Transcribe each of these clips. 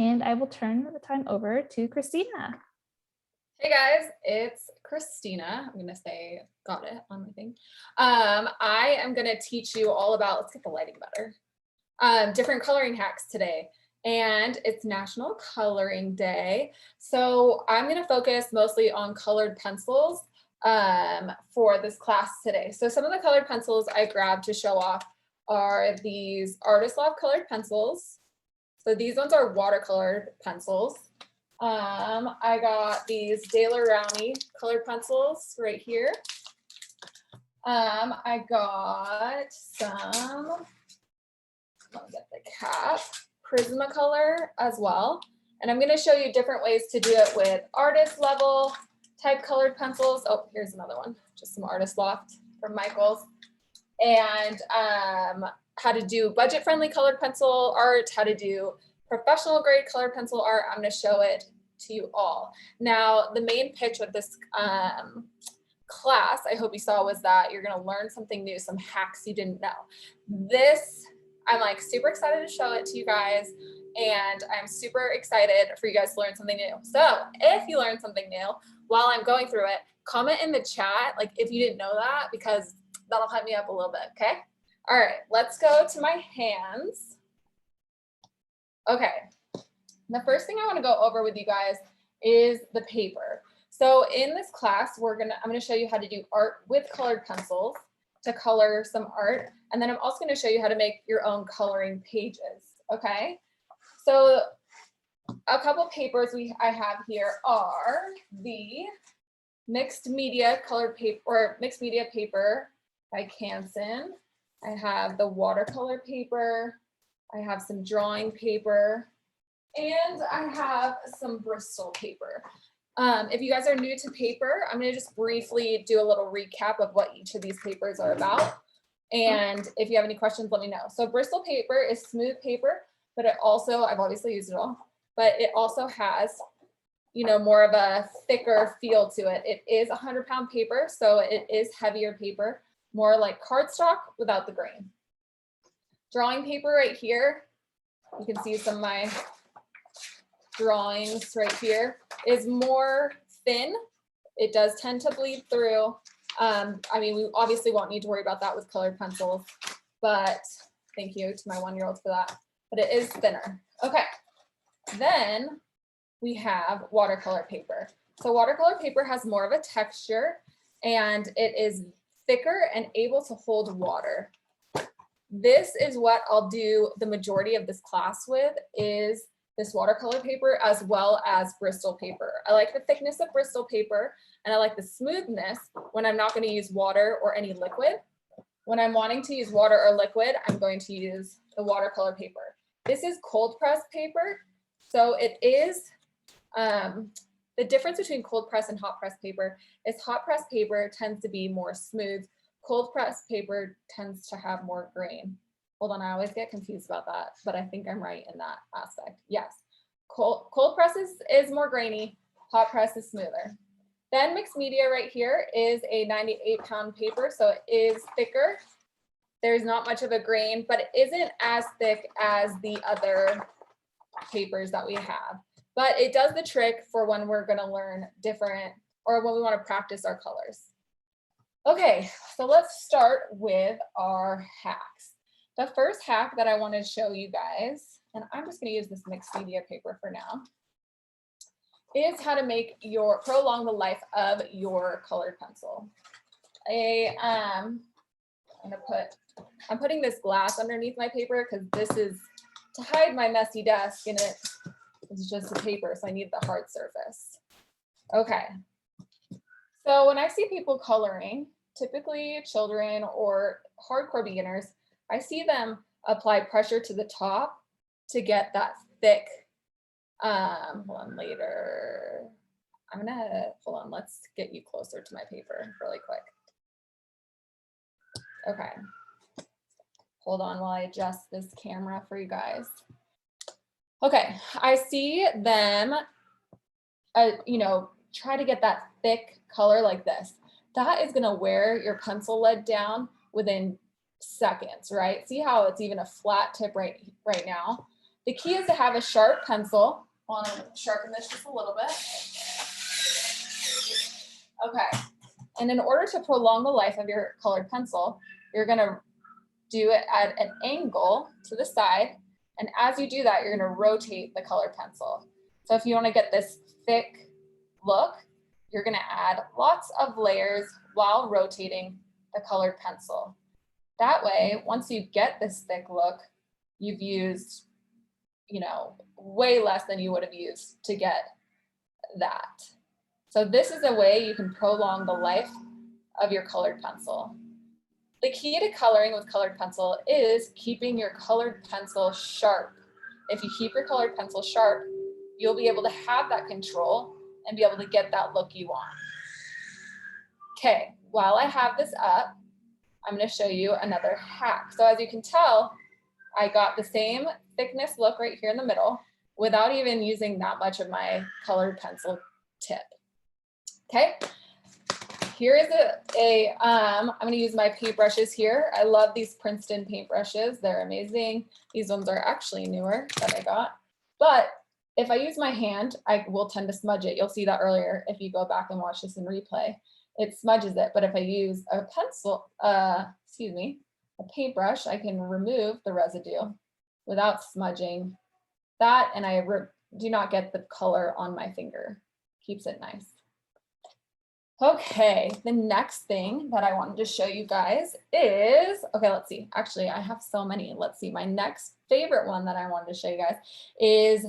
and I will turn the time over to Christina. Hey guys, it's Christina. I'm gonna say, got it on my thing. I am gonna teach you all about, let's get the lighting better, different coloring hacks today. And it's National Coloring Day. So I'm gonna focus mostly on colored pencils for this class today. So some of the colored pencils I grabbed to show off are these Artist Loft colored pencils. So these ones are watercolored pencils. I got these Daler Rowney colored pencils right here. I got some, let me get the cap, Prismacolor as well. And I'm gonna show you different ways to do it with artist level type colored pencils. Oh, here's another one, just some Artist Loft from Michaels. And how to do budget-friendly colored pencil art, how to do professional grade colored pencil art. I'm gonna show it to you all. Now, the main pitch with this class, I hope you saw, was that you're gonna learn something new, some hacks you didn't know. This, I'm like super excited to show it to you guys, and I'm super excited for you guys to learn something new. So if you learned something new while I'm going through it, comment in the chat, like if you didn't know that, because that'll hype me up a little bit, okay? All right, let's go to my hands. Okay, the first thing I want to go over with you guys is the paper. So in this class, I'm gonna show you how to do art with colored pencils to color some art. And then I'm also gonna show you how to make your own coloring pages, okay? So a couple papers I have here are the mixed media colored paper, or mixed media paper by Canson. I have the watercolor paper. I have some drawing paper, and I have some Bristol paper. If you guys are new to paper, I'm going to just briefly do a little recap of what each of these papers are about. And if you have any questions, let me know. So Bristol paper is smooth paper, but it also, I've obviously used it all, but it also has, you know, more of a thicker feel to it. It is 100-pound paper, so it is heavier paper, more like cardstock without the grain. Drawing paper right here, you can see some of my drawings right here, is more thin. It does tend to bleed through. I mean, we obviously won't need to worry about that with colored pencils, but thank you to my 1-year-old for that. But it is thinner. Okay, then we have watercolor paper. So watercolor paper has more of a texture, and it is thicker and able to hold water. This is what I'll do the majority of this class with, is this watercolor paper as well as Bristol paper. I like the thickness of Bristol paper, and I like the smoothness when I'm not going to use water or any liquid. When I'm wanting to use water or liquid, I'm going to use the watercolor paper. This is cold press paper. So it is, the difference between cold press and hot press paper is hot press paper tends to be more smooth. Cold press paper tends to have more grain. Hold on, I always get confused about that, but I think I'm right in that aspect. Yes, cold press is more grainy, hot press is smoother. Then mixed media right here is a 98-pound paper, so it is thicker. There's not much of a grain, but it isn't as thick as the other papers that we have. But it does the trick for when we're gonna learn different, or when we wanna practice our colors. Okay, so let's start with our hacks. The first hack that I want to show you guys, and I'm just going to use this mixed media paper for now, is how to make prolong the life of your colored pencil. I'm putting this glass underneath my paper because this is to hide my messy desk, and it's just a paper, so I need the hard surface. Okay, so when I see people coloring, typically children or hardcore beginners, I see them apply pressure to the top to get that thick, hold on, later. Hold on, let's get you closer to my paper really quick. Okay, hold on while I adjust this camera for you guys. Okay, I see them, you know, try to get that thick color like this. That is gonna wear your pencil lead down within seconds, right? See how it's even a flat tip right now? The key is to have a sharp pencil. I want to sharpen this just a little bit. Okay. And in order to prolong the life of your colored pencil, you're going to do it at an angle to the side. And as you do that, you're going to rotate the colored pencil. So if you want to get this thick look, you're going to add lots of layers while rotating the colored pencil. That way, once you get this thick look, you've used, way less than you would have used to get that. So this is a way you can prolong the life of your colored pencil. The key to coloring with colored pencil is keeping your colored pencil sharp. If you keep your colored pencil sharp, you'll be able to have that control and be able to get that look you want. Okay, while I have this up, I'm going to show you another hack. So as you can tell, I got the same thickness look right here in the middle without even using that much of my colored pencil tip. Okay, here is I'm going to use my paintbrushes here. I love these Princeton paintbrushes. They're amazing. These ones are actually newer that I got. But if I use my hand, I will tend to smudge it. You'll see that earlier if you go back and watch this in replay. It smudges it. But if I use a pencil, a paintbrush, I can remove the residue without smudging that. And I do not get the color on my finger. Keeps it nice. Okay, the next thing that I wanted to show you guys is, okay, let's see. Actually, I have so many. Let's see. My next favorite one that I wanted to show you guys is,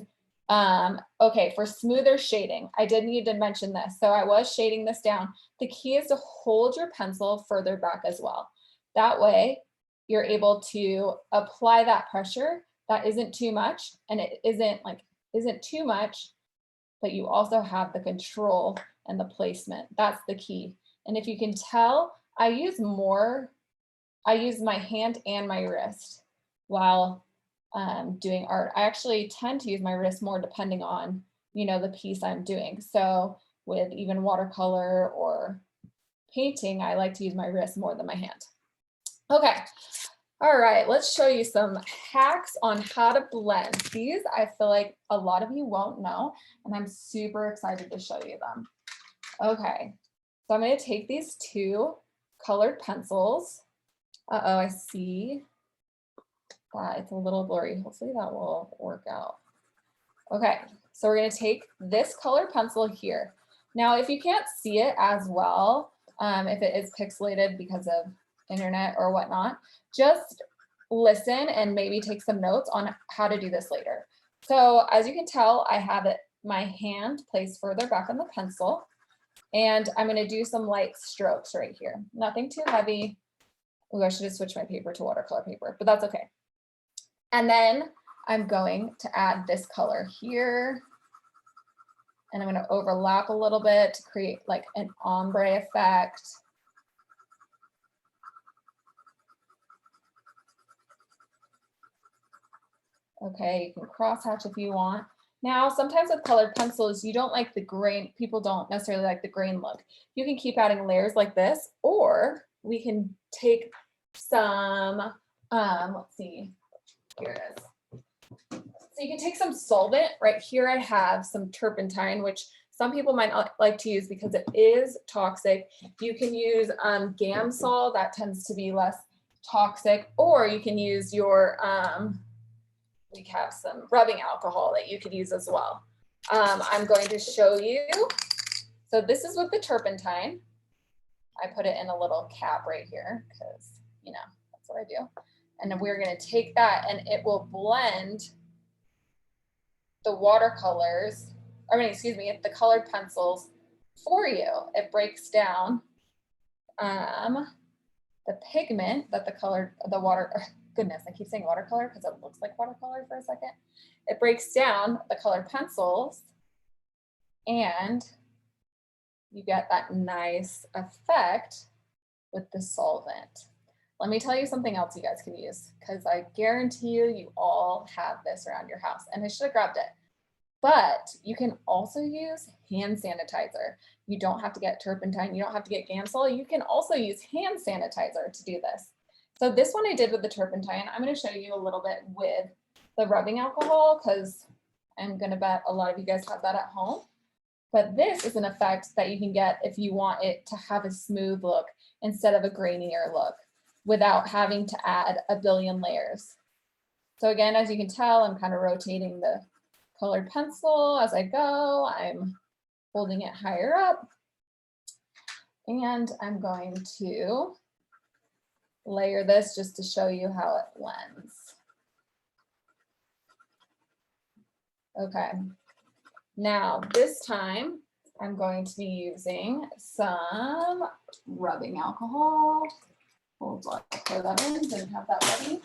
okay, for smoother shading. I did need to mention this. So I was shading this down. The key is to hold your pencil further back as well. That way, you're able to apply that pressure that isn't too much, and it isn't too much, but you also have the control and the placement. That's the key. And if you can tell, I use my hand and my wrist while doing art. I actually tend to use my wrist more depending on, the piece I'm doing. So with even watercolor or painting, I like to use my wrist more than my hand. Okay. All right, let's show you some hacks on how to blend. These I feel like a lot of you won't know, and I'm super excited to show you them. Okay, so I'm going to take these two colored pencils. Uh-oh, I see that it's a little blurry. Hopefully that will work out. Okay, so we're going to take this colored pencil here. Now, if you can't see it as well, if it is pixelated because of internet or whatnot, just listen and maybe take some notes on how to do this later. So as you can tell, I have my hand placed further back on the pencil. And I'm going to do some light strokes right here. Nothing too heavy. Oh, I should have switched my paper to watercolor paper, but that's okay. And then I'm going to add this color here. And I'm going to overlap a little bit to create like an ombre effect. Okay, you can crosshatch if you want. Now, sometimes with colored pencils, you don't like the grain. People don't necessarily like the grain look. You can keep adding layers like this, or we can take some, let's see, here it is. So you can take some solvent. Right here I have some turpentine, which some people might not like to use because it is toxic. You can use Gamsol, that tends to be less toxic, or you can use your, we have some rubbing alcohol that you could use as well. I'm going to show you. So this is with the turpentine. I put it in a little cap right here because, that's what I do. And then we're going to take that and it will blend the watercolors, the colored pencils for you. It breaks down the pigment that goodness, I keep saying watercolor because it looks like watercolor for a second. It breaks down the colored pencils and you get that nice effect with the solvent. Let me tell you something else you guys can use because I guarantee you all have this around your house and I should have grabbed it. But you can also use hand sanitizer. You don't have to get turpentine. You don't have to get Gamsol. You can also use hand sanitizer to do this. So this one I did with the turpentine. I'm going to show you a little bit with the rubbing alcohol because I'm gonna bet a lot of you guys have that at home. But this is an effect that you can get if you want it to have a smooth look instead of a grainier look without having to add a billion layers. So again, as you can tell, I'm kind of rotating the colored pencil as I go. I'm holding it higher up. And I'm going to layer this just to show you how it blends. Okay, now this time I'm going to be using some rubbing alcohol. Hold on, pour that in, didn't have that ready.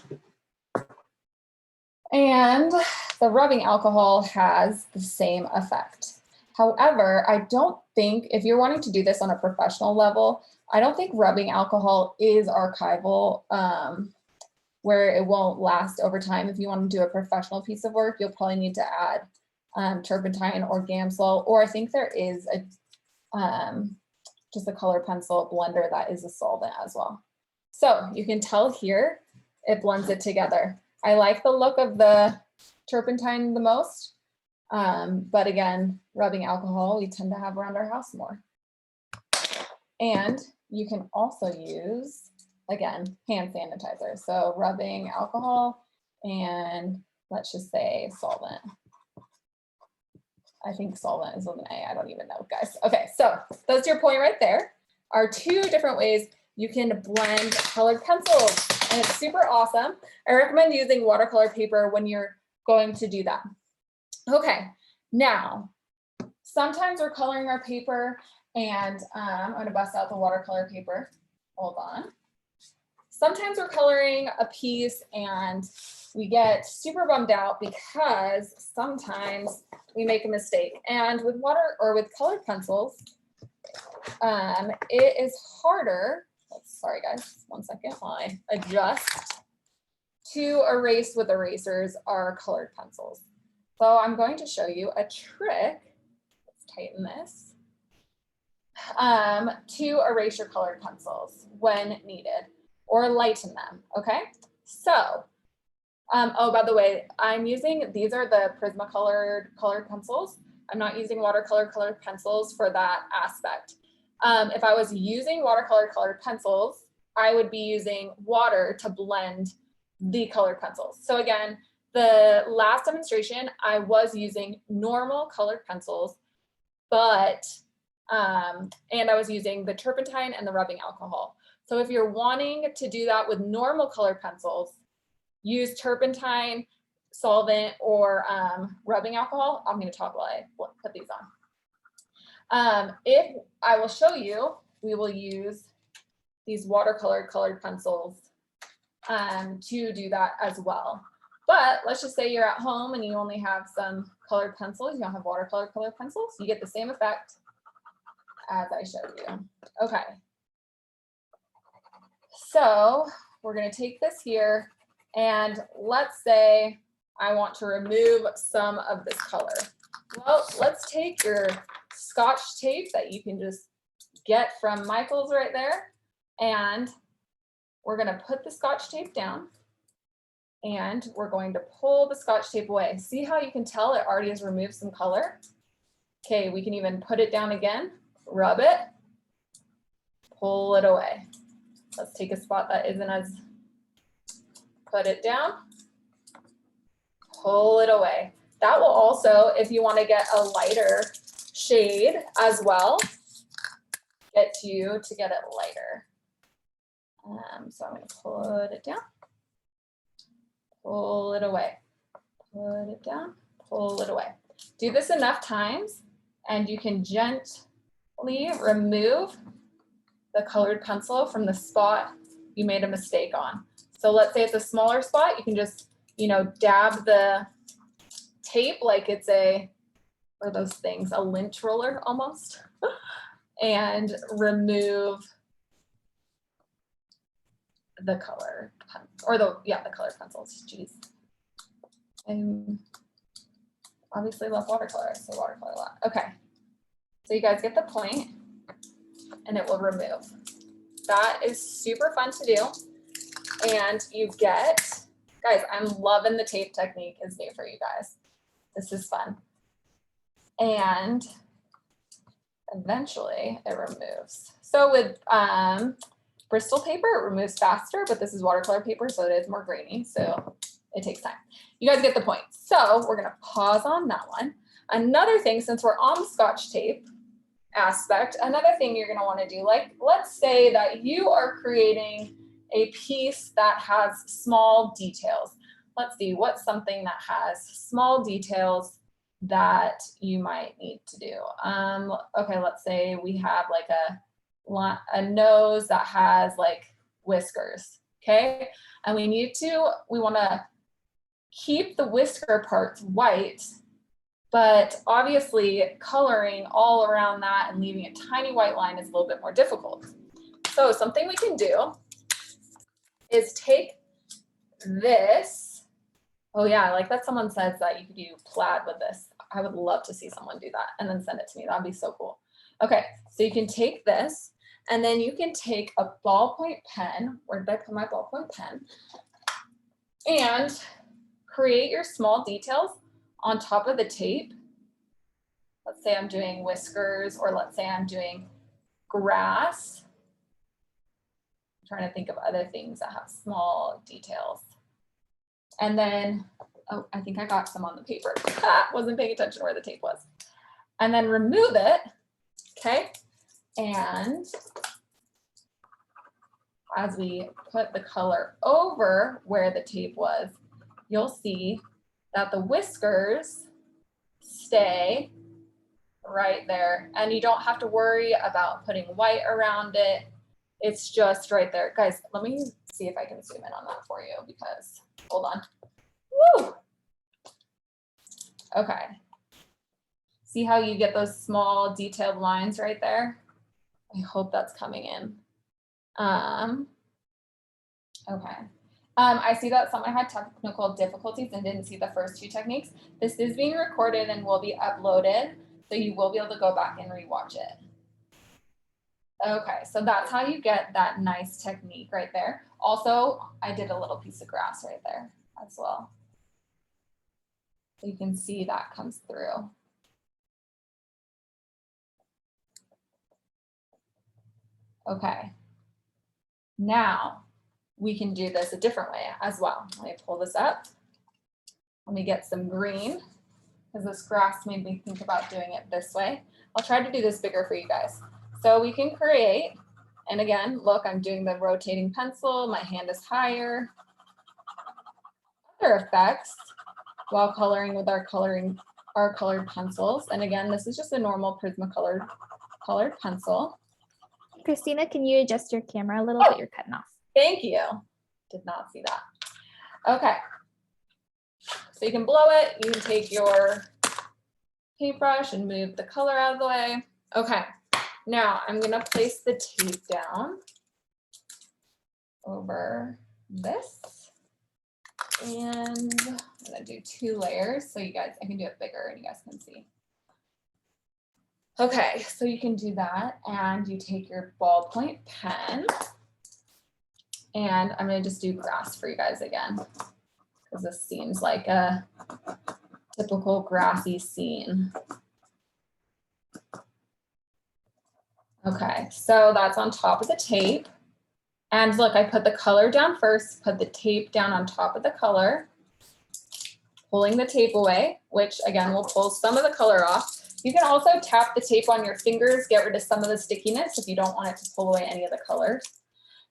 And the rubbing alcohol has the same effect. However, I don't think if you're wanting to do this on a professional level, I don't think rubbing alcohol is archival, where it won't last over time. If you want to do a professional piece of work, you'll probably need to add turpentine or Gamsol, or I think there is a just a color pencil blender that is a solvent as well. So you can tell here, it blends it together. I like the look of the turpentine the most, but again, rubbing alcohol we tend to have around our house more. And you can also use, again, hand sanitizer. So rubbing alcohol and let's just say solvent. I think solvent is with an A, I don't even know, guys. Okay, so that's your point right there. Are two different ways you can blend colored pencils, and it's super awesome. I recommend using watercolor paper when you're going to do that. Okay, now, sometimes we're coloring our paper and I'm gonna bust out the watercolor paper. Hold on. Sometimes we're coloring a piece and we get super bummed out because sometimes we make a mistake. And with water or with colored pencils, it is harder. Sorry guys, 1 second while I adjust to erase with erasers are colored pencils. So I'm going to show you a trick. Let's tighten this. To erase your colored pencils when needed or lighten them, okay? So, oh, by the way, I'm using, these are the Prismacolor colored pencils. I'm not using watercolor colored pencils for that aspect. If I was using watercolor colored pencils, I would be using water to blend the colored pencils. So again, the last demonstration, I was using normal colored pencils, but, and I was using the turpentine and the rubbing alcohol. So if you're wanting to do that with normal colored pencils, use turpentine, solvent, or rubbing alcohol. I'm gonna talk while I put these on. If I will show you, we will use these watercolor colored pencils to do that as well. But let's just say you're at home and you only have some colored pencils, you don't have watercolor colored pencils, you get the same effect as I showed you. Okay. So we're gonna take this here and let's say I want to remove some of this color. Well, let's take your Scotch tape that you can just get from Michael's right there, and we're gonna put the Scotch tape down and we're going to pull the Scotch tape away. See how you can tell it already has removed some color? Okay, we can even put it down again, rub it, pull it away. Let's take a spot that isn't as, put it down, pull it away. That will also, if you want to get a lighter shade as well, get you to get it lighter. So I'm going to put it down, pull it away, put it down, pull it away. Do this enough times and you can gently remove the colored pencil from the spot you made a mistake on. So let's say it's a smaller spot, you can just, you know, dab the tape like it's a, or those things, a lint roller almost, and remove the color, or the colored pencils, geez. I obviously love watercolor, I say watercolor a lot. Okay, so you guys get the point, and it will remove. That is super fun to do, and you get Guys, I'm loving the tape technique is new for you guys. This is fun. And eventually it removes. So with Bristol paper, it removes faster, but this is watercolor paper, so it is more grainy, so it takes time. You guys get the point. So we're gonna pause on that one. Another thing, since we're on the Scotch tape aspect, another thing you're gonna wanna do, like let's say that you are creating a piece that has small details. Let's see, what's something that has small details that you might need to do? Okay, let's say we have like a nose that has like whiskers, okay? And we wanna keep the whisker parts white, but obviously coloring all around that and leaving a tiny white line is a little bit more difficult. So something we can do is take this. Oh yeah, like that someone says that you could do plaid with this. I would love to see someone do that and then send it to me. That'd be so cool. Okay, so you can take this and then you can take a ballpoint pen. Where did I put my ballpoint pen? And create your small details on top of the tape. Let's say I'm doing whiskers, or let's say I'm doing grass. I'm trying to think of other things that have small details. And then, oh, I think I got some on the paper. Wasn't paying attention to where the tape was. And then remove it, okay? And as we put the color over where the tape was, you'll see that the whiskers stay right there. And you don't have to worry about putting white around it. It's just right there. Guys, let me see if I can zoom in on that for you because, hold on. Woo! Okay. See how you get those small detailed lines right there? I hope that's coming in. Okay. I see that someone had technical difficulties and didn't see the first two techniques. This is being recorded and will be uploaded, so you will be able to go back and rewatch it. Okay, so that's how you get that nice technique right there. Also, I did a little piece of grass right there as well. So you can see that comes through. Okay, now we can do this a different way as well. Let me pull this up. Let me get some green because this grass made me think about doing it this way. I'll try to do this bigger for you guys. So we can create, and again, look, I'm doing the rotating pencil. My hand is higher. Other effects while coloring with our colored pencils. And again, this is just a normal Prismacolor colored pencil. Christina, can you adjust your camera a little bit? You're cutting off. Thank you. Did not see that. Okay. So you can blow it. You can take your paintbrush and move the color out of the way. Okay. Now I'm going to place the tape down over this. And I'm going to do 2 layers so you guys, I can do it bigger and you guys can see. Okay, so you can do that and you take your ballpoint pen and I'm going to just do grass for you guys again because this seems like a typical grassy scene. Okay, so that's on top of the tape. And look, I put the color down first, put the tape down on top of the color, pulling the tape away, which again will pull some of the color off. You can also tap the tape on your fingers, get rid of some of the stickiness if you don't want it to pull away any of the colors.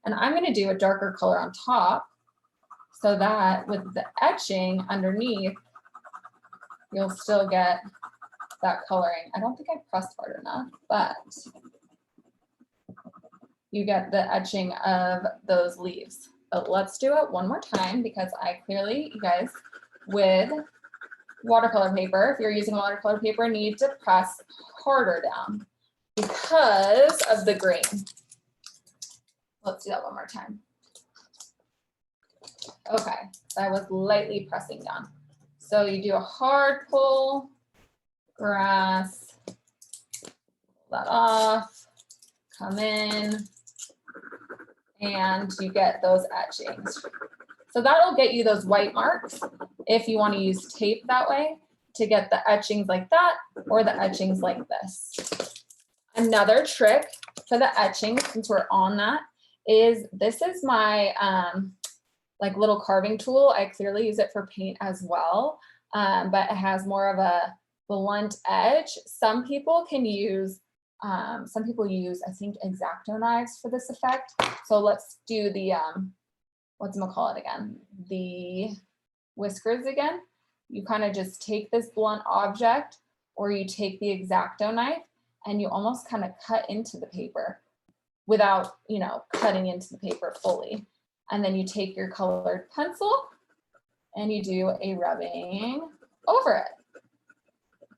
And I'm going to do a darker color on top so that with the etching underneath, you'll still get that coloring. I don't think I pressed hard enough, but you get the etching of those leaves. But let's do it one more time because I clearly, you guys, with watercolor paper, if you're using watercolor paper, need to press harder down because of the grain. Let's do that one more time. Okay, so I was lightly pressing down. So you do a hard pull, grass, pull that off, come in, and you get those etchings. So that'll get you those white marks if you want to use tape that way to get the etchings like that or the etchings like this. Another trick for the etching, since we're on that, is this is my like little carving tool. I clearly use it for paint as well, but it has more of a blunt edge. Some people use, I think, X-Acto knives for this effect. So let's do the, whatchamacallit again? The whiskers again. You kind of just take this blunt object, or you take the X-Acto knife and you almost kind of cut into the paper without, cutting into the paper fully. And then you take your colored pencil and you do a rubbing over it.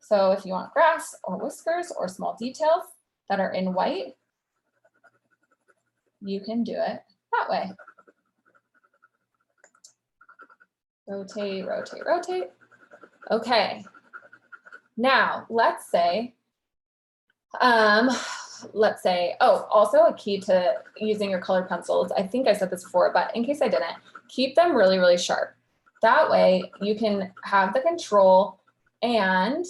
So if you want grass or whiskers or small details that are in white, you can do it that way. Rotate, rotate, rotate. Okay. Now let's say, oh, also a key to using your colored pencils, I think I said this before, but in case I didn't, keep them really, really sharp. That way you can have the control and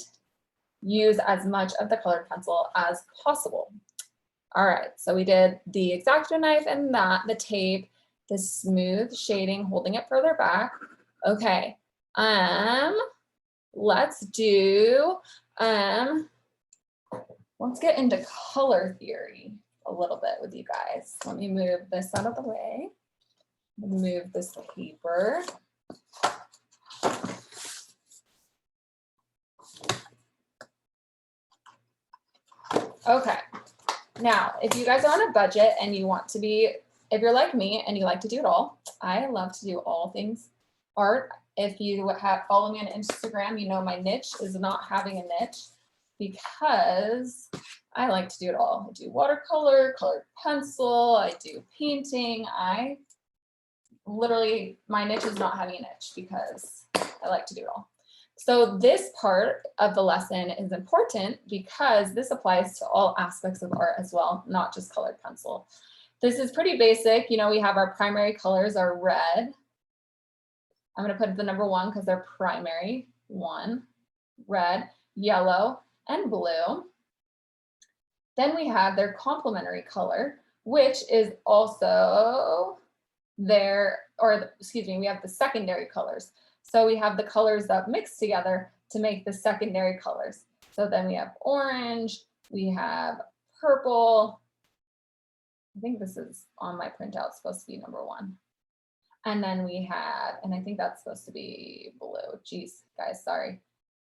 use as much of the colored pencil as possible. All right, so we did the X-Acto knife and the tape, the smooth shading, holding it further back. Okay, let's do, let's get into color theory a little bit with you guys. Let me move this out of the way. Move this paper. Okay, now if you guys are on a budget and you want to be, if you're like me and you like to do it all, I love to do all things art. If you follow me on Instagram, you know my niche is not having a niche, because I like to do it all. I do watercolor, colored pencil, I do painting. My niche is not having a niche because I like to do it all. So this part of the lesson is important because this applies to all aspects of art as well, not just colored pencil. This is pretty basic. We have our primary colors are red. I'm going to put the number 1 because they're primary. 1, red, yellow, and blue. Then we have their complementary color, which is also we have the secondary colors. So we have the colors that mix together to make the secondary colors. So then we have orange, we have purple. I think this is on my printout, supposed to be number 1. And then we have, and I think that's supposed to be blue. Geez, guys, sorry.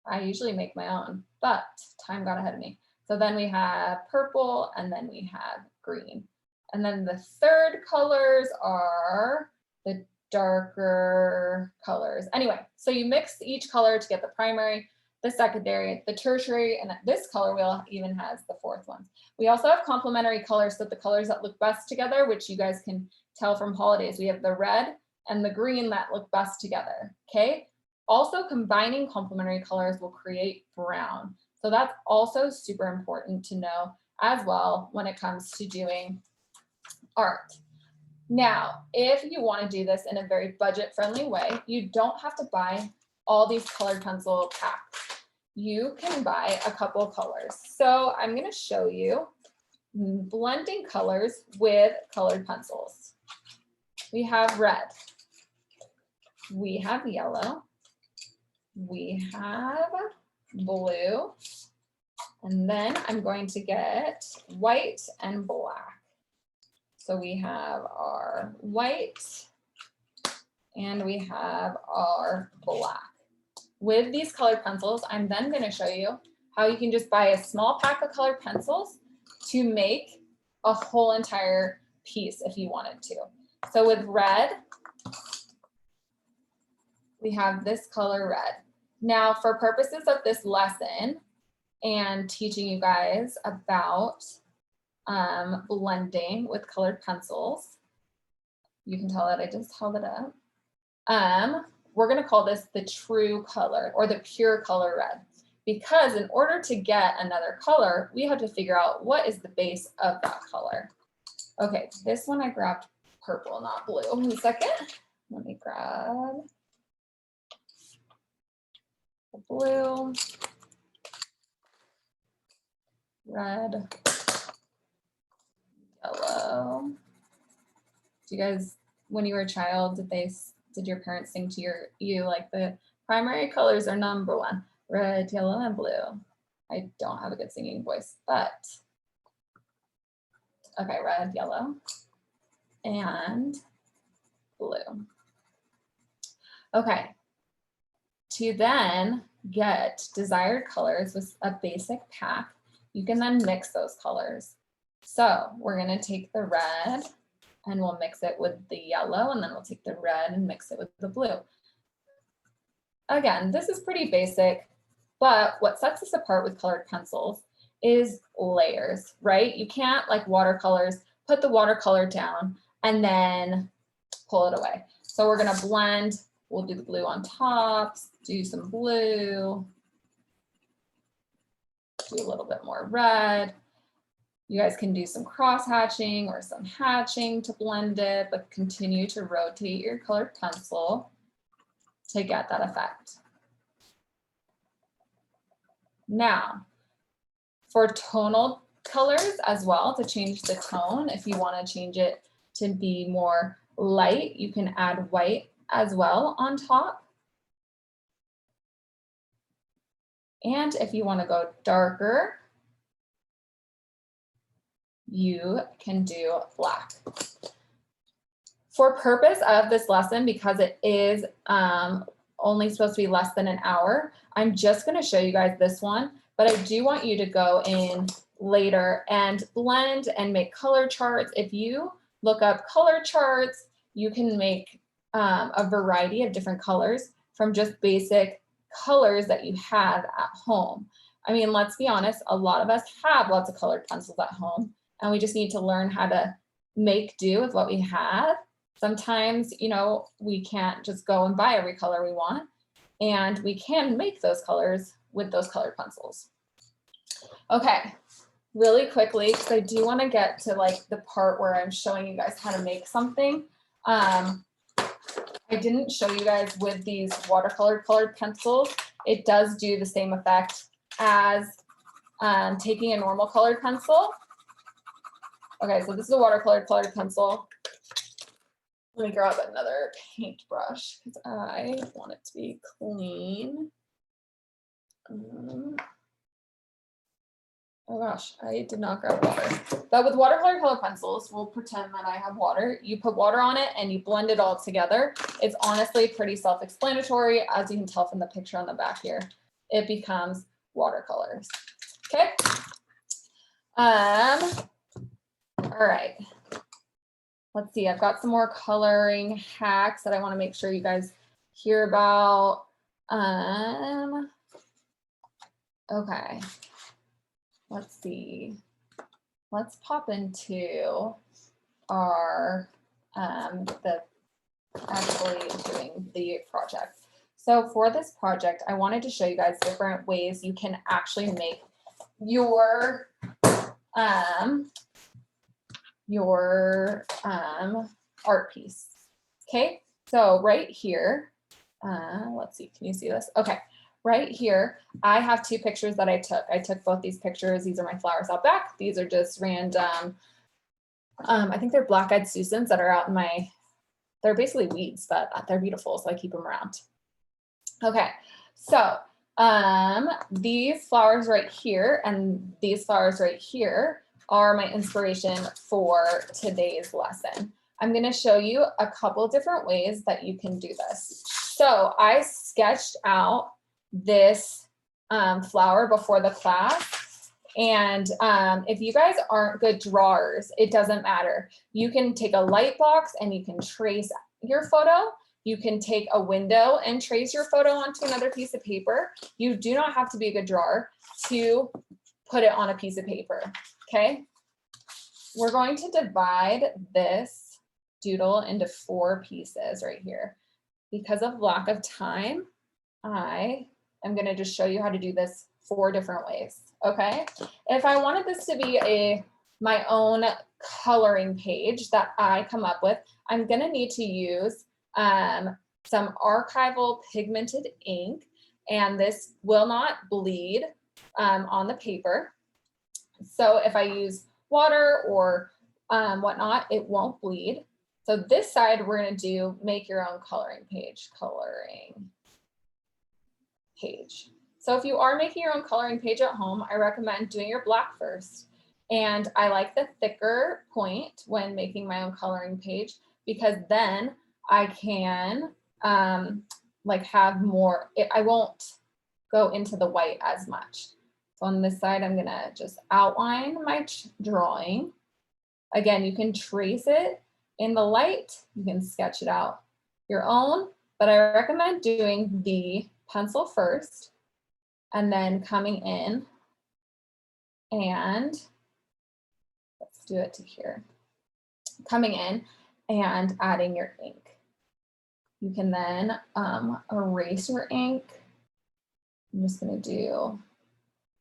I usually make my own, but time got ahead of me. So then we have purple, and then we have green. And then the third colors are the darker colors. Anyway, so you mix each color to get the primary, the secondary, the tertiary, and this color wheel even has the 4th one. We also have complementary colors, so the colors that look best together, which you guys can tell from holidays. We have the red and the green that look best together, okay? Also, combining complementary colors will create brown. So that's also super important to know as well when it comes to doing art. Now, if you want to do this in a very budget-friendly way, you don't have to buy all these colored pencil packs. You can buy a couple colors. So I'm going to show you blending colors with colored pencils. We have red. We have yellow. We have blue. And then I'm going to get white and black. So we have our white and we have our black. With these colored pencils, I'm then going to show you how you can just buy a small pack of colored pencils to make a whole entire piece if you wanted to. So with red, we have this color red. Now, for purposes of this lesson and teaching you guys about blending with colored pencils, you can tell that I just held it up. We're going to call this the true color or the pure color red, because in order to get another color, we have to figure out what is the base of that color. Okay, this one I grabbed purple, not blue. 1 second. Let me grab the blue, red, yellow. Do you guys, when you were a child, did your parents sing to you like the primary colors are number one, red, yellow, and blue? I don't have a good singing voice, but okay, red, yellow, and blue. Okay, to then get desired colors with a basic pack, you can then mix those colors. So we're gonna take the red and we'll mix it with the yellow, and then we'll take the red and mix it with the blue. Again, this is pretty basic, but what sets us apart with colored pencils is layers, right? You can't, like watercolors, put the watercolor down and then pull it away. So we're gonna blend, we'll do the blue on top, do some blue, do a little bit more red. You guys can do some cross hatching or some hatching to blend it, but continue to rotate your colored pencil to get that effect. Now, for tonal colors as well, to change the tone, if you want to change it to be more light, you can add white as well on top. And if you want to go darker, you can do black. For purpose of this lesson, because it is only supposed to be less than an hour, I'm just going to show you guys this one, but I do want you to go in later and blend and make color charts. If you look up color charts, you can make a variety of different colors from just basic colors that you have at home. I mean, let's be honest, a lot of us have lots of colored pencils at home, and we just need to learn how to make do with what we have. Sometimes, you know, we can't just go and buy every color we want, and we can make those colors with those colored pencils. Okay, really quickly, because I do want to get to like the part where I'm showing you guys how to make something. I didn't show you guys with these watercolor colored pencils. It does do the same effect as taking a normal colored pencil. Okay, so this is a watercolor colored pencil. Let me grab another paintbrush because I want it to be clean. Oh gosh, I did not grab water. But with watercolor colored pencils, we'll pretend that I have water. You put water on it and you blend it all together. It's honestly pretty self-explanatory, as you can tell from the picture on the back here. It becomes watercolors. Okay. All right. Let's see, I've got some more coloring hacks that I want to make sure you guys hear about. Okay, let's see. Let's pop into our, actually doing the project. So for this project, I wanted to show you guys different ways you can actually make your art piece. Okay, so right here, let's see, can you see this? Okay, right here, I have two pictures that I took. I took both these pictures. These are my flowers out back. These are just random, I think they're black-eyed Susans that are out in my, they're basically weeds, but they're beautiful, so I keep them around. Okay, so these flowers right here and these flowers right here are my inspiration for today's lesson. I'm going to show you a couple different ways that you can do this. So I sketched out this flower before the class. And if you guys aren't good drawers, it doesn't matter. You can take a light box and you can trace your photo. You can take a window and trace your photo onto another piece of paper. You do not have to be a good drawer to put it on a piece of paper. Okay, we're going to divide this doodle into 4 pieces right here. Because of lack of time, I am going to just show you how to do this 4 different ways. Okay, if I wanted this to be my own coloring page that I come up with, I'm going to need to use some archival pigmented ink, and this will not bleed on the paper. So if I use water or whatnot, it won't bleed. So this side, we're gonna do make your own coloring page. So if you are making your own coloring page at home, I recommend doing your black first. And I like the thicker point when making my own coloring page, because then I can like have more, I won't go into the white as much. So on this side, I'm gonna just outline my drawing. Again, you can trace it in the light, you can sketch it out your own, but I recommend doing the pencil first and then coming in and let's do it to here. Coming in and adding your ink. You can then erase your ink. I'm just gonna do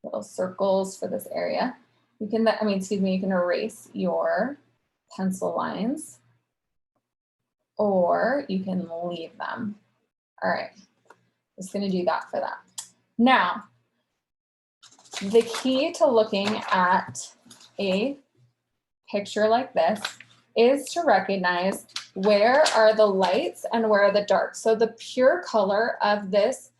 little circles for this area. You can, you can erase your pencil lines or you can leave them. All right, just gonna do that for that. Now, the key to looking at a picture like this is to recognize where are the lights and where are the darks. So the pure color of this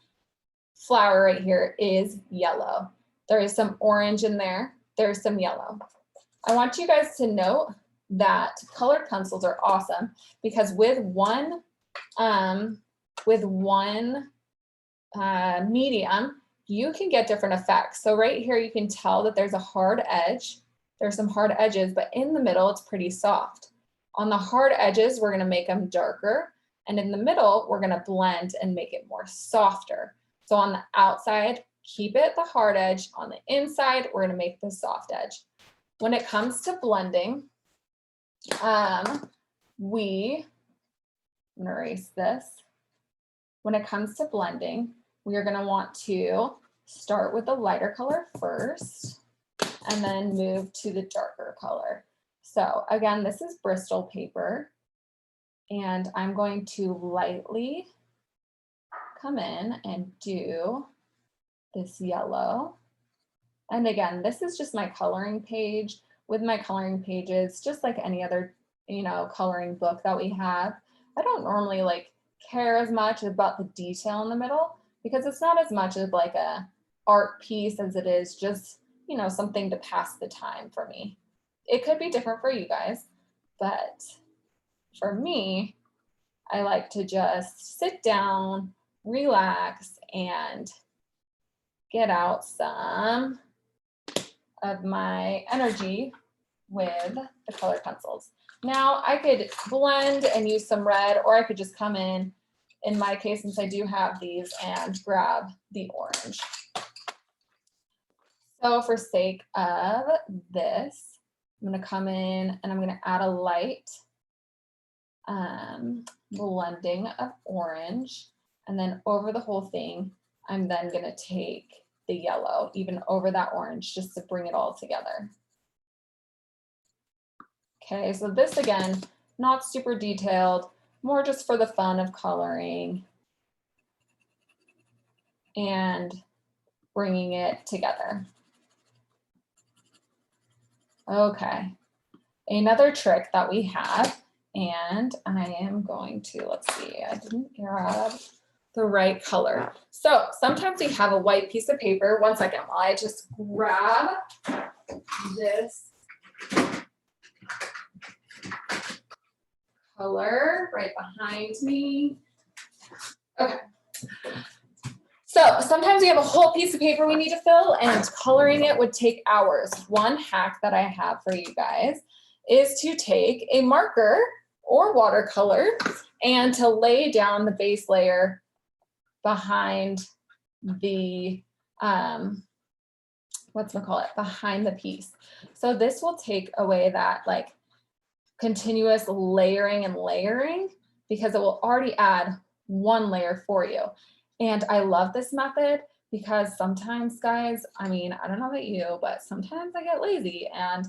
flower right here is yellow. There is some orange in there. There's some yellow. I want you guys to note that colored pencils are awesome because with one medium, you can get different effects. So right here, you can tell that there's a hard edge. There's some hard edges, but in the middle, it's pretty soft. On the hard edges, we're gonna make them darker. And in the middle, we're gonna blend and make it more softer. So on the outside, keep it the hard edge. On the inside, we're gonna make the soft edge. When it comes to blending, I'm gonna erase this. When it comes to blending, we are gonna want to start with the lighter color first and then move to the darker color. So again, this is Bristol paper and I'm going to lightly come in and do this yellow. And again, this is just my coloring page. With my coloring pages, just like any other, coloring book that we have, I don't normally care as much about the detail in the middle because it's not as much of like a art piece as it is just, something to pass the time for me. It could be different for you guys, but for me, I like to just sit down, relax, and get out some of my energy with the colored pencils. Now I could blend and use some red, or I could just come in my case, since I do have these, and grab the orange. So for sake of this, I'm gonna come in and I'm gonna add a light blending of orange. And then over the whole thing, I'm then gonna take the yellow, even over that orange, just to bring it all together. Okay, so this again, not super detailed, more just for the fun of coloring and bringing it together. Okay, another trick that we have, and I am going to, let's see, I didn't grab the right color. So sometimes we have a white piece of paper. One second while I just grab this color right behind me. Okay. So sometimes we have a whole piece of paper we need to fill, and coloring it would take hours. One hack that I have for you guys is to take a marker or watercolor and to lay down the base layer behind the, behind the piece. So this will take away that continuous layering and layering, because it will already add one layer for you. And I love this method because sometimes, guys, I don't know about you, but sometimes I get lazy and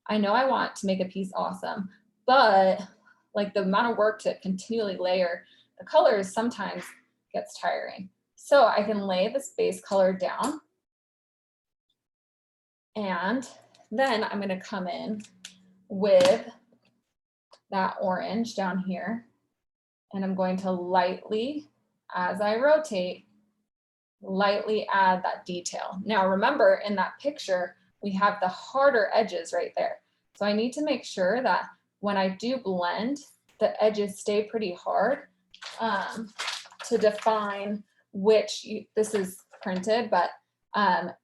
I know I want to make a piece awesome, but like the amount of work to continually layer the colors sometimes gets tiring. So I can lay this base color down, and then I'm going to come in with that orange down here, and I'm going to lightly, as I rotate, lightly add that detail. Now remember, in that picture, we have the harder edges right there. So I need to make sure that when I do blend, the edges stay pretty hard to define which, this is printed, but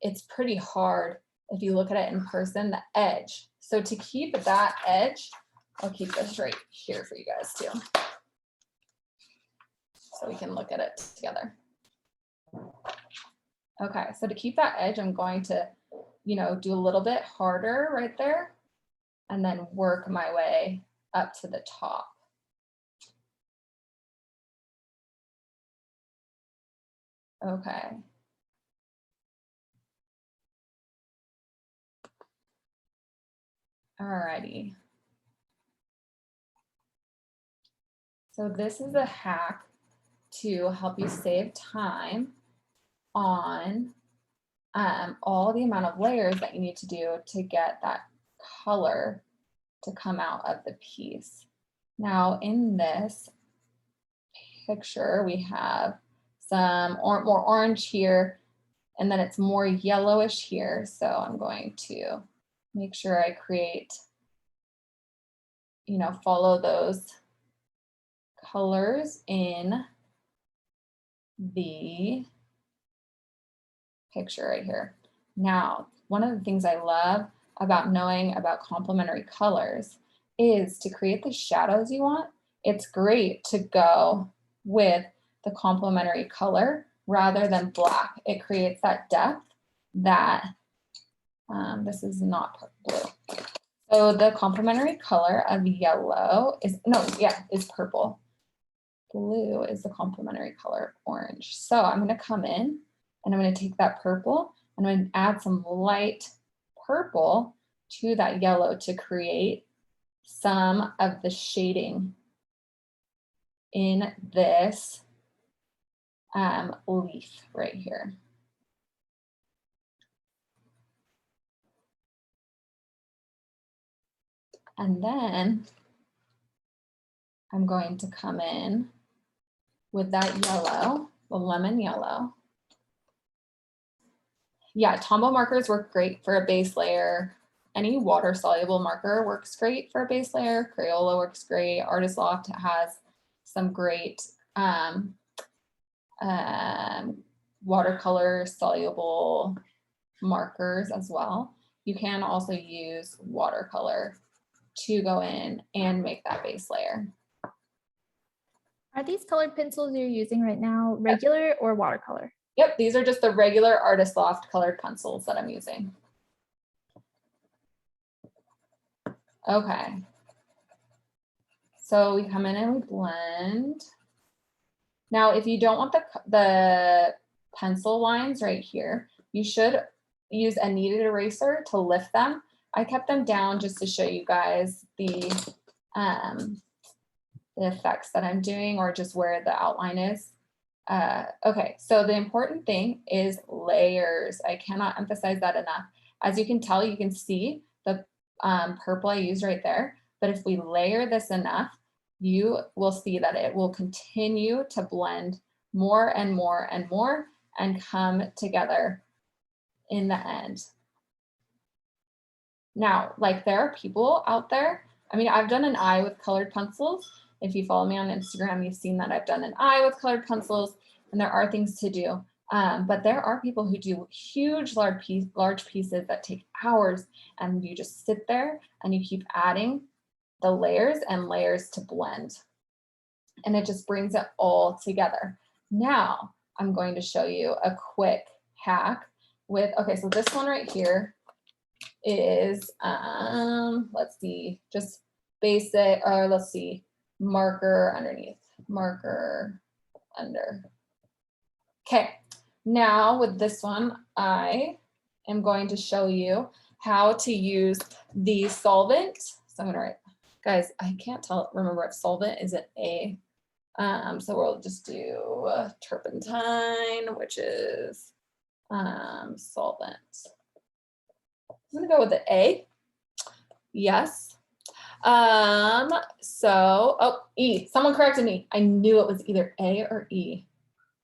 it's pretty hard if you look at it in person, the edge. So to keep that edge, I'll keep this right here for you guys too, so we can look at it together. Okay, so to keep that edge, I'm going to, do a little bit harder right there, and then work my way up to the top. Okay. Alrighty. So this is a hack to help you save time on all the amount of layers that you need to do to get that color to come out of the piece. Now in this picture, we have some more orange here, and then it's more yellowish here. So I'm going to make sure I create, follow those colors in the picture right here. Now, one of the things I love about knowing about complementary colors is to create the shadows you want. It's great to go with the complementary color rather than black. It creates that depth that, this is not blue. So the complementary color of yellow is purple. Blue is the complementary color of orange. So I'm going to come in and I'm going to take that purple and I'm going to add some light purple to that yellow to create some of the shading in this leaf right here. And then I'm going to come in with that yellow, the lemon yellow. Yeah, Tombow markers work great for a base layer. Any water soluble marker works great for a base layer. Crayola works great. Artist Loft has some great watercolor soluble markers as well. You can also use watercolor to go in and make that base layer. Are these colored pencils you're using right now regular or watercolor? Yep, these are just the regular Artist Loft colored pencils that I'm using. Okay. So we come in and we blend. Now, if you don't want the pencil lines right here, you should use a kneaded eraser to lift them. I kept them down just to show you guys the effects that I'm doing, or just where the outline is. Okay, so the important thing is layers. I cannot emphasize that enough. As you can tell, you can see the purple I used right there, but if we layer this enough, you will see that it will continue to blend more and more and more and come together in the end. Now, like, there are people out there, I mean, I've done an eye with colored pencils. If you follow me on Instagram, you've seen that I've done an eye with colored pencils, and there are things to do. But there are people who do huge, large pieces that take hours, and you just sit there and you keep adding the layers and layers to blend. And it just brings it all together. Now, I'm going to show you a quick hack with, okay, so this one right here is, let's see, just basic, or let's see, marker underneath, marker under. Okay, now with this one, I am going to show you how to use the solvent. So I'm Guys, I can't remember if solvent is an A. So we'll just do turpentine, which is solvent. I'm gonna go with the A. Yes. Oh, E. Someone corrected me. I knew it was either A or E.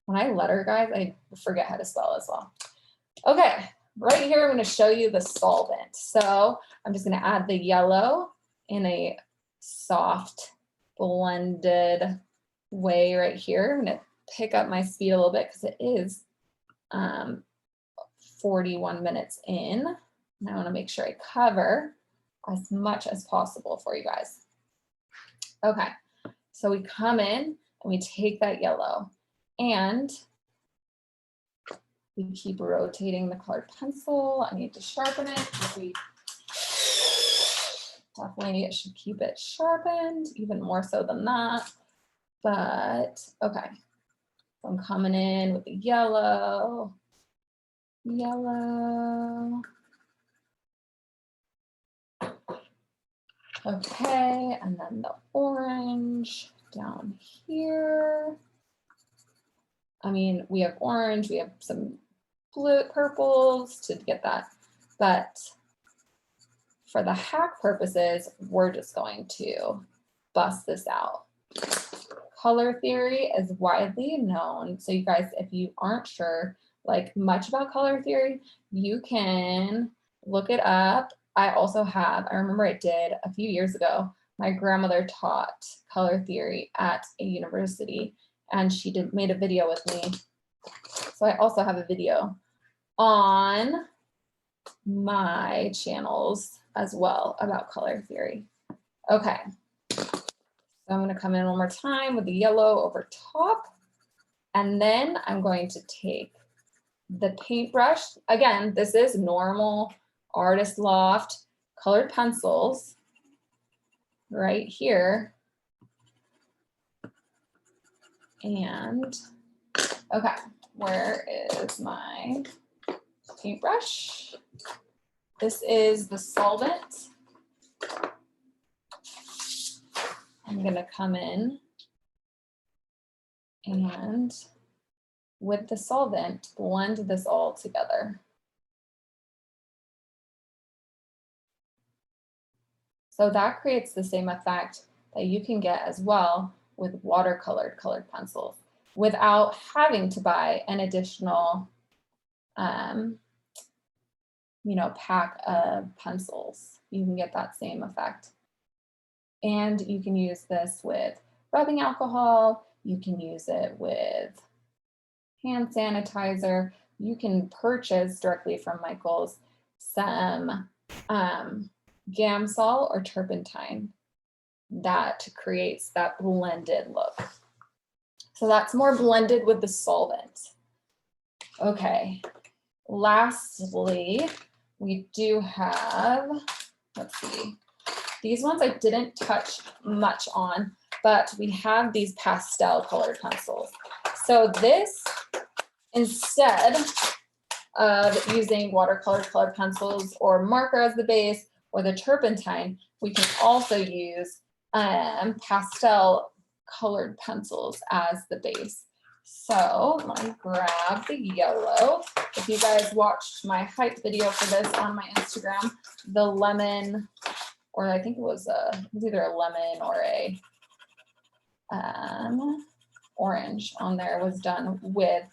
When I letter, guys, I forget how to spell as well. Okay, right here, I'm going to show you the solvent. So I'm just going to add the yellow in a soft blended way right here. I'm going to pick up my speed a little bit because it is 41 minutes in. And I want to make sure I cover as much as possible for you guys. Okay, so we come in and we take that yellow and we keep rotating the colored pencil. I need to sharpen it because we definitely should keep it sharpened, even more so than that. But okay, so I'm coming in with the yellow. Okay, and then the orange down here. I mean, we have orange, we have some blue, purples to get that, but for the hack purposes, we're just going to bust this out. Color theory is widely known. So you guys, if you aren't sure like much about color theory, you can look it up. I remember I did a few years ago, my grandmother taught color theory at a university and she made a video with me. So I also have a video on my channels as well about color theory. Okay, so I'm going to come in one more time with the yellow over top. And then I'm going to take the paintbrush. Again, this is normal Artist Loft colored pencils right here. And okay, where is my paintbrush? This is the solvent. I'm gonna come in and with the solvent, blend this all together. So that creates the same effect that you can get as well with watercolored colored pencils without having to buy an additional pack of pencils. You can get that same effect. And you can use this with rubbing alcohol. You can use it with hand sanitizer. You can purchase directly from Michael's some Gamsol or turpentine that creates that blended look. So that's more blended with the solvent. Okay, lastly, we do have, let's see, these ones I didn't touch much on, but we have these pastel colored pencils. So this, instead of using watercolor colored pencils or marker as the base or the turpentine, we can also use pastel colored pencils as the base. So let me grab the yellow. If you guys watched my hype video for this on my Instagram, the lemon, or I think it was either a lemon or a orange on there, was done with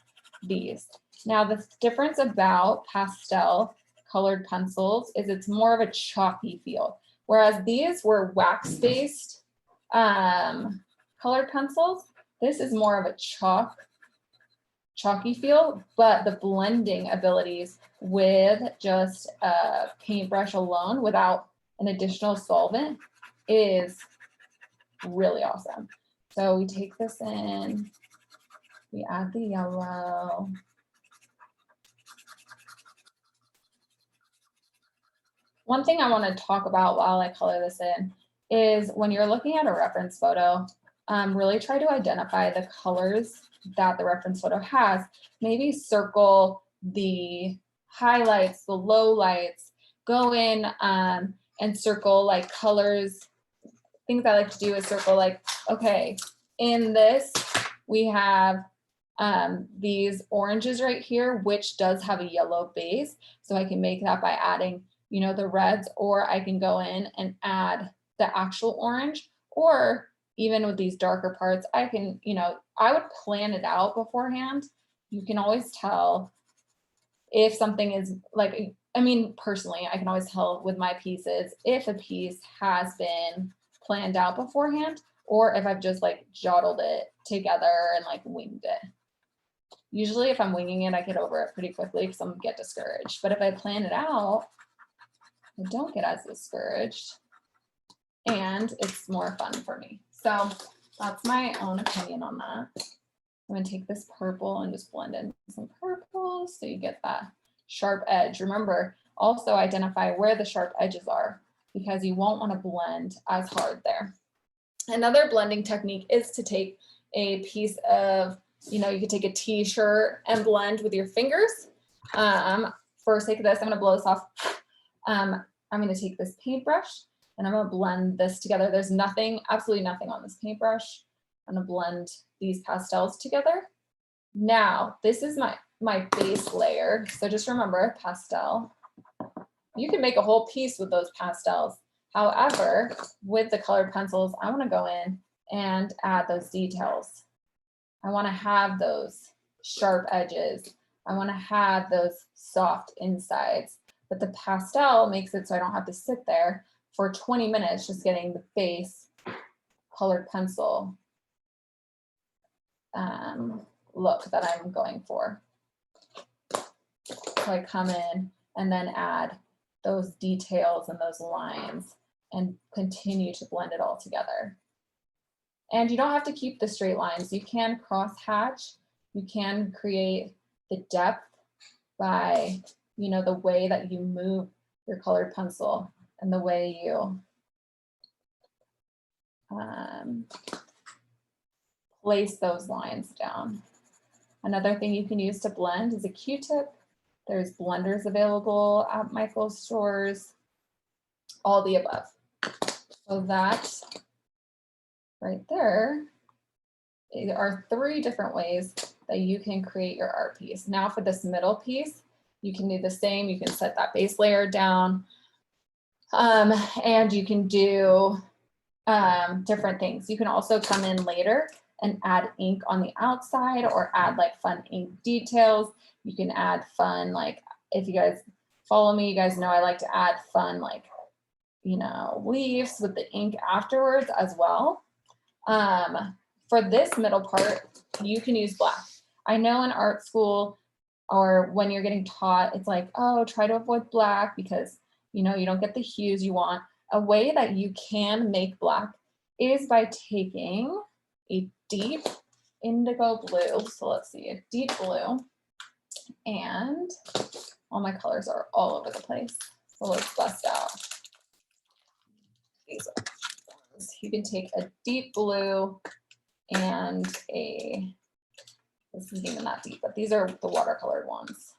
these. Now the difference about pastel colored pencils is it's more of a chalky feel, whereas these were wax-based colored pencils. This is more of a chalky feel, but the blending abilities with just a paintbrush alone without an additional solvent is really awesome. So we take this in, we add the yellow. One thing I want to talk about while I color this in is when you're looking at a reference photo, really try to identify the colors that the reference photo has. Maybe circle the highlights, the lowlights, go in and circle like colors things I like to do is circle like, okay, in this, we have these oranges right here, which does have a yellow base. So I can make that by adding, you know, the reds, or I can go in and add the actual orange, or even with these darker parts, I can, you know, I would plan it out beforehand. You can always tell if something is like, I mean, personally, I can always tell with my pieces if a piece has been planned out beforehand, or if I've just like jotted it together and like winged it. Usually if I'm winging it, I get over it pretty quickly because I'm get discouraged. But if I plan it out, I don't get as discouraged and it's more fun for me. So that's my own opinion on that. I'm gonna take this purple and just blend in some purple so you get that sharp edge. Remember, also identify where the sharp edges are because you won't want to blend as hard there. Another blending technique is to take a piece of, you know, you could take a t-shirt and blend with your fingers. For sake of this, I'm gonna blow this off. I'm gonna take this paintbrush and I'm gonna blend this together. There's nothing, absolutely nothing on this paintbrush. I'm gonna blend these pastels together. Now, this is my base layer. So just remember, pastel. You can make a whole piece with those pastels. However, with the colored pencils, I wanna go in and add those details. I wanna have those sharp edges. I wanna have those soft insides. But the pastel makes it so I don't have to sit there for 20 minutes just getting the base colored pencil look that I'm going for. So I come in and then add those details and those lines and continue to blend it all together. And you don't have to keep the straight lines. You can cross hatch. You can create the depth by, you know, the way that you move your colored pencil and the way you place those lines down. Another thing you can use to blend is a Q-tip. There's blenders available at Michael's stores, all the above. So that right there are 3 different ways that you can create your art piece. Now for this middle piece, you can do the same. You can set that base layer down and you can do different things. You can also come in later and add ink on the outside or add like fun ink details. You can add fun, like if you guys follow me, you guys know I like to add fun, like, you know, leaves with the ink afterwards as well. For this middle part, you can use black. I know in art school or when you're getting taught, it's like, oh, try to avoid black because, you know, you don't get the hues you want. A way that you can make black is by taking a deep indigo blue. So let's see, a deep blue. And all my colors are all over the place. So let's bust out these ones. You can take a deep blue and this isn't even that deep, but these are the watercolored ones.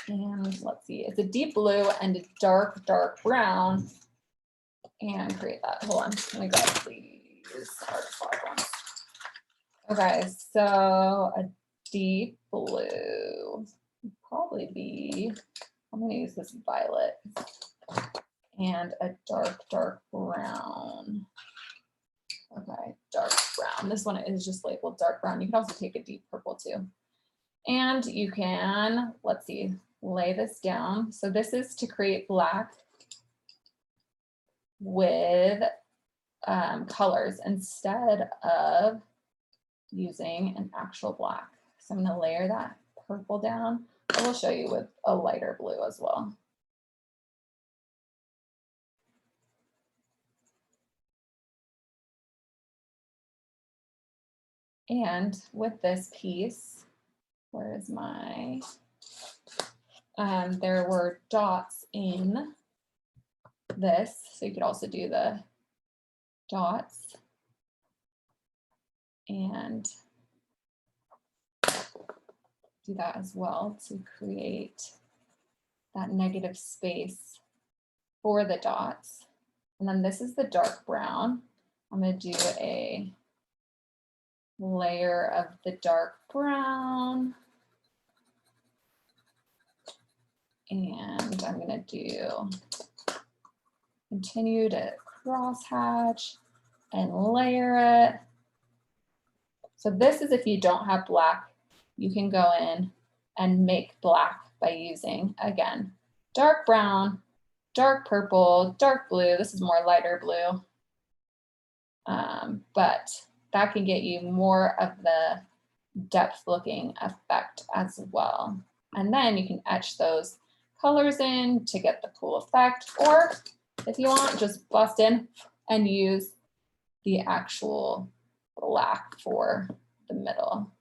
And let's see, it's a deep blue and a dark, dark brown. And create that. Hold on, let me grab these artifact ones. Okay, so a deep blue would probably be, I'm gonna use this violet, and a dark, dark brown. Okay, dark brown. This one is just labeled dark brown. You can also take a deep purple too. And you can, let's see, lay this down. So this is to create black with colors instead of using an actual black. So I'm going to layer that purple down. I will show you with a lighter blue as well. And with this piece, where is my, there were dots in this. So you could also do the dots and do that as well to create that negative space for the dots. And then this is the dark brown. I'm going to do a layer of the dark brown. And I'm going to continue to crosshatch and layer it. So this is if you don't have black, you can go in and make black by using, again, dark brown, dark purple, dark blue. This is more lighter blue. But that can get you more of the depth looking effect as well. And then you can etch those colors in to get the cool effect. Or if you want, just bust in and use the actual black for the middle.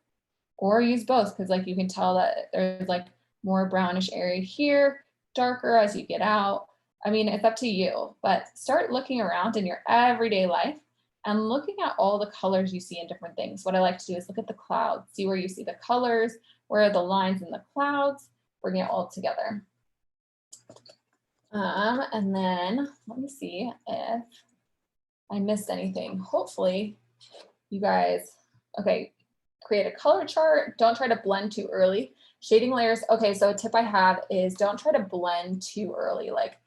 Or use both, because like you can tell that there's like more brownish area here, darker as you get out. I mean, it's up to you, but start looking around in your everyday life and looking at all the colors you see in different things. What I like to do is look at the clouds, see where you see the colors, where are the lines in the clouds, bring it all together. And then let me see if I missed anything. Hopefully you guys, okay, create a color chart. Don't try to blend too early. Shading layers. Okay, so a tip I have is don't try to blend too early. Like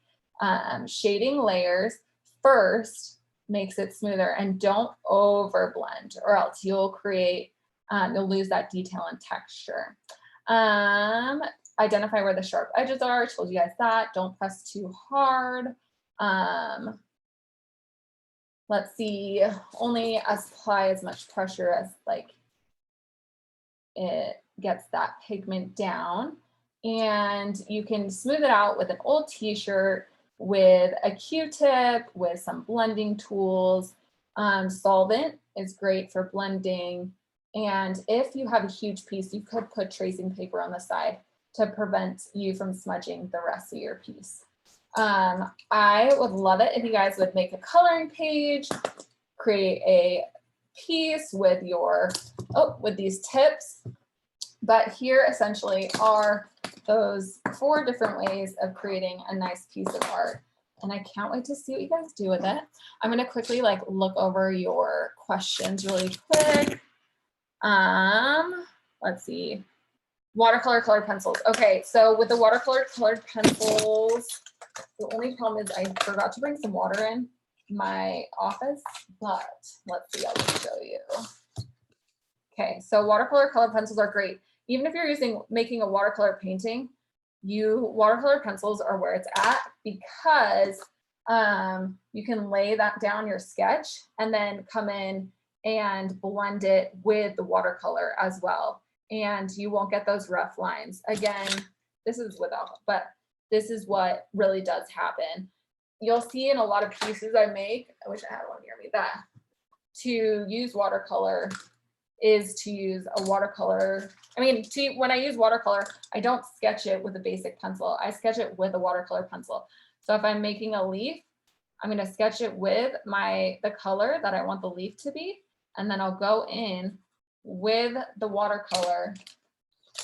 shading layers first makes it smoother, and don't over blend or else you'll create, you'll lose that detail and texture. Identify where the sharp edges are. I told you guys that. Don't press too hard. Let's see, only apply as much pressure as like it gets that pigment down. And you can smooth it out with an old t-shirt, with a Q-tip, with some blending tools. Solvent is great for blending. And if you have a huge piece, you could put tracing paper on the side to prevent you from smudging the rest of your piece. I would love it if you guys would make a coloring page, create a piece with your, with these tips. But here essentially are those 4 different ways of creating a nice piece of art. And I can't wait to see what you guys do with it. I'm going to quickly like look over your questions really quick. Let's see. Watercolor colored pencils. Okay, so with the watercolor colored pencils, the only problem is I forgot to bring some water in my office, but let's see, I'll just show you. Okay, so watercolor colored pencils are great. Even if you're making a watercolor painting, watercolor pencils are where it's at, because you can lay that down your sketch and then come in and blend it with the watercolor as well. And you won't get those rough lines. Again, this is without, but this is what really does happen. You'll see in a lot of pieces I make, I wish I had one near me, that to use watercolor is to use a watercolor. I mean, when I use watercolor, I don't sketch it with a basic pencil. I sketch it with a watercolor pencil. So if I'm making a leaf, I'm going to sketch it with the color that I want the leaf to be. And then I'll go in with the watercolor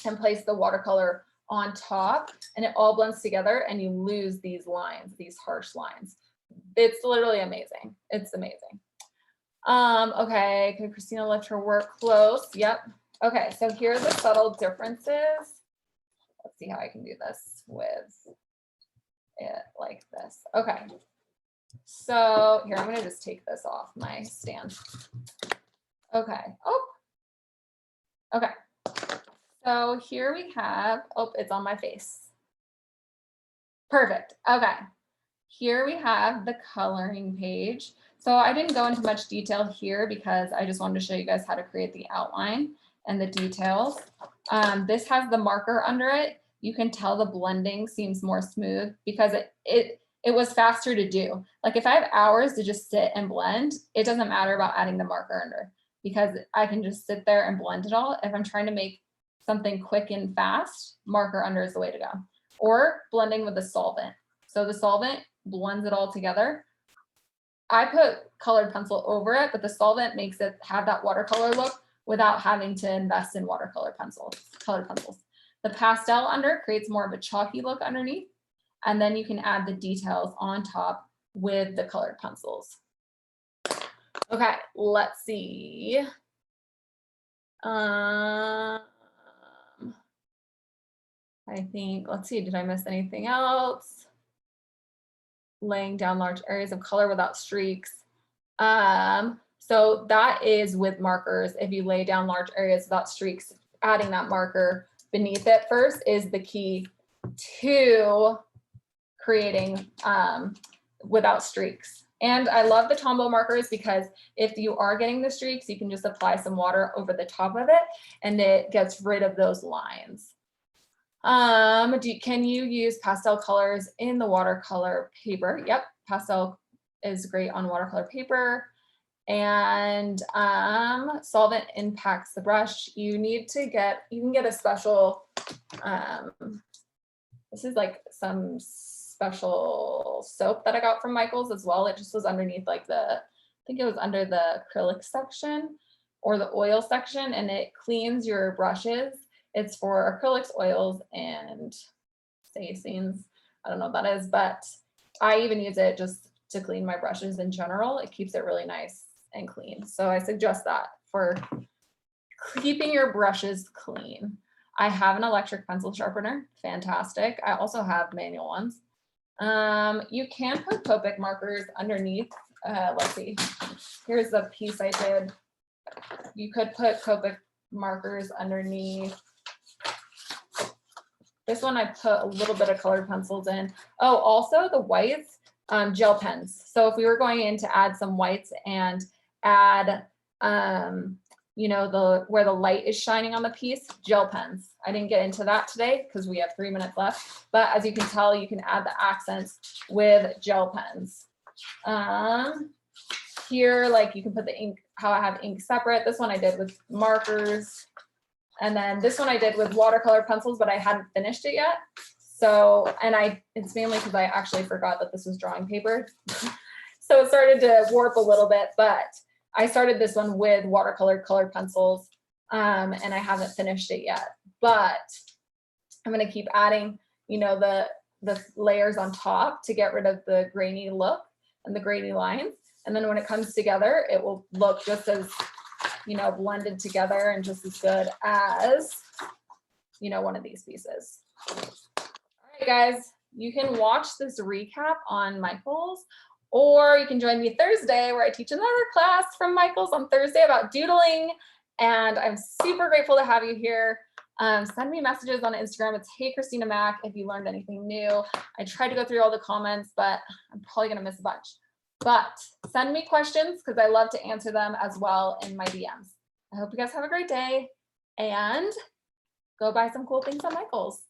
and place the watercolor on top, and it all blends together and you lose these lines, these harsh lines. It's literally amazing. It's amazing. Okay, could Christina lift her work close? Yep. Okay, so here are the subtle differences. Let's see how I can do this with it like this. Okay, so here, I'm gonna just take this off my stand. Okay, okay. So here we have, it's on my face. Perfect, okay. Here we have the coloring page. So I didn't go into much detail here because I just wanted to show you guys how to create the outline and the details. This has the marker under it. You can tell the blending seems more smooth because it was faster to do. Like if I have hours to just sit and blend, it doesn't matter about adding the marker under, because I can just sit there and blend it all. If I'm trying to make something quick and fast, marker under is the way to go. Or blending with the solvent. So the solvent blends it all together. I put colored pencil over it, but the solvent makes it have that watercolor look without having to invest in watercolor pencils, colored pencils. The pastel under creates more of a chalky look underneath, and then you can add the details on top with the colored pencils. Okay, let's see. I think, let's see, did I miss anything else? Laying down large areas of color without streaks. So that is with markers. If you lay down large areas without streaks, adding that marker beneath it first is the key to creating without streaks. And I love the Tombow markers because if you are getting the streaks, you can just apply some water over the top of it and it gets rid of those lines. Can you use pastel colors in the watercolor paper? Yep, pastel is great on watercolor paper. And solvent impacts the brush. You can get a special, this is like some special soap that I got from Michael's as well. It just was underneath like I think it was under the acrylic section or the oil section, and it cleans your brushes. It's for acrylics, oils, and scenes. I don't know what that is, but I even use it just to clean my brushes in general. It keeps it really nice and clean. So I suggest that for keeping your brushes clean. I have an electric pencil sharpener, fantastic. I also have manual ones. You can put Copic markers underneath. Let's see, here's the piece I did. You could put Copic markers underneath. This one I put a little bit of colored pencils in. Oh, also the whites, gel pens. So if we were going in to add some whites and add, you know, where the light is shining on the piece, gel pens. I didn't get into that today because we have 3 minutes left. But as you can tell, you can add the accents with gel pens. Here, like you can put the ink, how I have ink separate. This one I did with markers. And then this one I did with watercolor pencils, but I hadn't finished it yet. So, and it's mainly because I actually forgot that this was drawing paper. So it started to warp a little bit, but I started this one with watercolor colored pencils, and I haven't finished it yet. But I'm gonna keep adding, you know, the layers on top to get rid of the grainy look and the grainy lines. And then when it comes together, it will look just as, you know, blended together and just as good as, you know, one of these pieces. All right, guys, you can watch this recap on Michael's, or you can join me Thursday where I teach another class from Michael's on Thursday about doodling. And I'm super grateful to have you here. Send me messages on Instagram. It's Hey Christina Mac if you learned anything new. I tried to go through all the comments, but I'm probably gonna miss a bunch. But send me questions because I love to answer them as well in my DMs. I hope you guys have a great day and go buy some cool things on Michael's.